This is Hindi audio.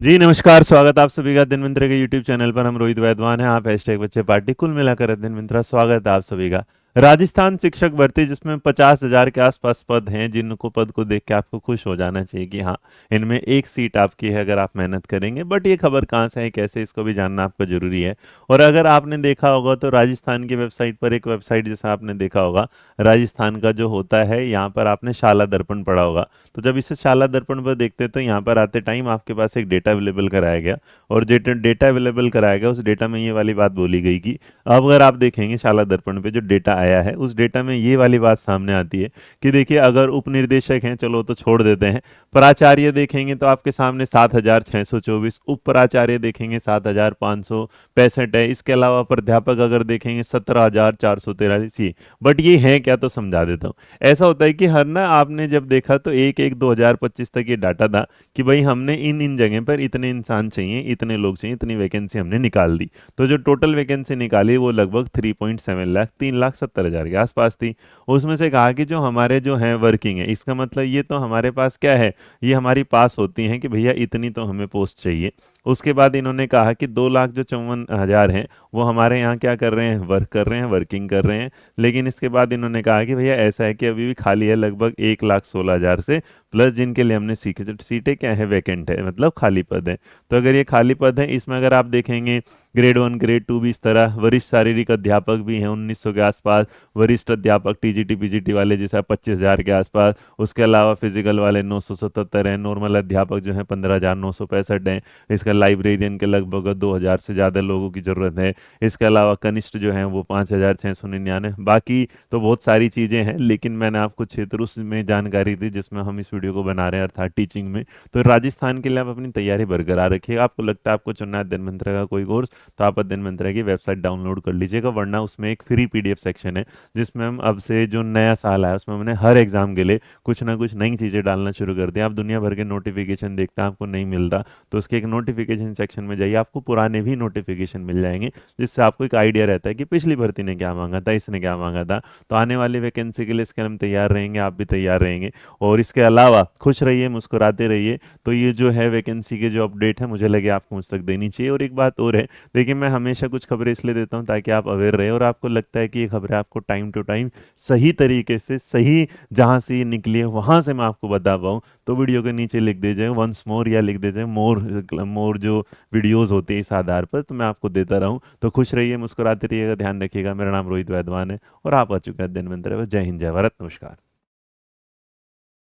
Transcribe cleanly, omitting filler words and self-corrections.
जी नमस्कार, स्वागत आप सभी का दिन मिंत्रा के यूट्यूब चैनल पर। हम रोहित वैद्वान हैं, आप हैशटैग बच्चे पार्टी कुल मिलाकर दिन मिंत्रा। स्वागत है आप सभी का। राजस्थान शिक्षक भर्ती जिसमें 50,000 के आसपास पद हैं, जिनको पद को देख के आपको खुश हो जाना चाहिए कि हाँ, इनमें एक सीट आपकी है अगर आप मेहनत करेंगे। बट ये खबर कहाँ से है, कैसे, इसको भी जानना आपको जरूरी है। और अगर आपने देखा होगा तो राजस्थान की वेबसाइट पर, एक वेबसाइट जैसा आपने देखा होगा, राजस्थान का जो होता है, यहाँ पर आपने शाला दर्पण पढ़ा होगा। तो जब इसे शाला दर्पण पर देखते हैं तो यहाँ पर आते टाइम आपके पास एक डेटा अवेलेबल कराया गया। और डेटा अवेलेबल कराया गया, उस डेटा में ये वाली बात बोली गई कि अब अगर आप देखेंगे शाला दर्पण पे जो डेटा आया है, उस डेटा में ये वाली बात सामने आती है कि देखिए, अगर उप निर्देशक हैं, चलो तो छोड़ देते हैं। प्राचार्य देखेंगे तो आपके सामने 7,624, उप प्राचार्य देखेंगे 7,565 है। इसके अलावा प्राध्यापक अगर देखेंगे 17,443 ही। बट ये है क्या, तो समझा देता हूँ। ऐसा होता है कि हर ना, आपने जब देखा तो 1/1/2025 तक ये डाटा था कि भाई हमने इन इन जगह पर इतने इंसान चाहिए, इतने लोग चाहिए, इतनी वैकेंसी हमने निकाल दी। तो जो टोटल वैकेंसी निकाली वो लगभग 3.7 लाख, 3,70,000 के आसपास थी। उसमें से कहा कि जो हमारे जो हैं वर्किंग है, इसका मतलब ये तो हमारे पास क्या है, ये हमारी पास होती हैं कि भैया इतनी तो हमें पोस्ट चाहिए। उसके बाद इन्होंने कहा कि 2,54,000 हैं, वो हमारे यहाँ क्या कर रहे हैं, वर्क कर रहे हैं, वर्किंग कर रहे हैं। लेकिन इसके बाद इन्होंने कहा कि भैया ऐसा है कि अभी भी खाली है लगभग 1,16,000 से, प्लस जिनके लिए हमने सीटें क्या है, वैकेंट है, मतलब खाली पद है। तो अगर ये खाली पद है, इसमें अगर आप देखेंगे ग्रेड 1 ग्रेड 2 भी इस तरह, वरिष्ठ शारीरिक अध्यापक भी हैं 1,900 के आसपास, वरिष्ठ अध्यापक टीजीटी पीजीटी वाले जैसा 25,000 के आसपास। उसके अलावा फिजिकल वाले 977 हैं, नॉर्मल अध्यापक जो हैं 15,965 हैं। इसका लाइब्रेरियन के लगभग 2,000 से ज़्यादा लोगों की ज़रूरत है। इसके अलावा कनिष्ठ जो हैं वो 5,699। बाकी तो बहुत सारी चीज़ें हैं, लेकिन मैंने आपको क्षेत्र उसमें जानकारी दी जिसमें हम इस वीडियो को बना रहे हैं, अर्थात टीचिंग में। तो राजस्थान के लिए आप अपनी तैयारी बरकरार रखिएगा। आपको लगता है आपको चुनना है दिन मंत्रा का कोई कोर्स, तो आप दिन मंत्रा की वेबसाइट डाउनलोड कर लीजिएगा, वरना उसमें एक फ्री पीडीएफ सेक्शन है जिसमें हम अब से जो नया साल आया उसमें हमने हर एग्जाम के लिए कुछ ना कुछ नई चीज़ें डालना शुरू कर दिया। आप दुनिया भर के नोटिफिकेशन देखते हैं, आपको नहीं मिलता, तो उसके एक नोटिफिकेशन सेक्शन में जाइए, आपको पुराने भी नोटिफिकेशन मिल जाएंगे, जिससे आपको एक आइडिया रहता है कि पिछली भर्ती ने क्या मांगा था, इसने क्या मांगा था। तो आने वाली वैकेंसी के लिए इसके हम तैयार रहेंगे, आप भी तैयार रहेंगे। और इसके अलावा खुश रहिए, मुस्कुराते रहिए। तो ये जो है वैकेंसी के जो अपडेट है, मुझे लगे आपको मुझ तक देनी चाहिए। और एक बात और है, देखिए मैं हमेशा कुछ खबरें इसलिए देता हूँ ताकि आप अवेयर रहे, और आपको लगता है कि ये खबरें आपको टाइम टू टाइम सही तरीके से, सही जहाँ से ये निकली है वहाँ से मैं आपको बता पाऊँ, तो वीडियो के नीचे लिख दीजिए वंस मोर, या लिख दीजिए मोर मोर, जो वीडियोस होते हैं इस आधार पर, तो मैं आपको देता रहूँ। तो खुश रहिए, मुस्कुराते रहिएगा, ध्यान रखिएगा। मेरा नाम रोहित वैद्वान है और आप आ चुके हैं दिन मंत्र। जय हिंद, जय भारत, नमस्कार।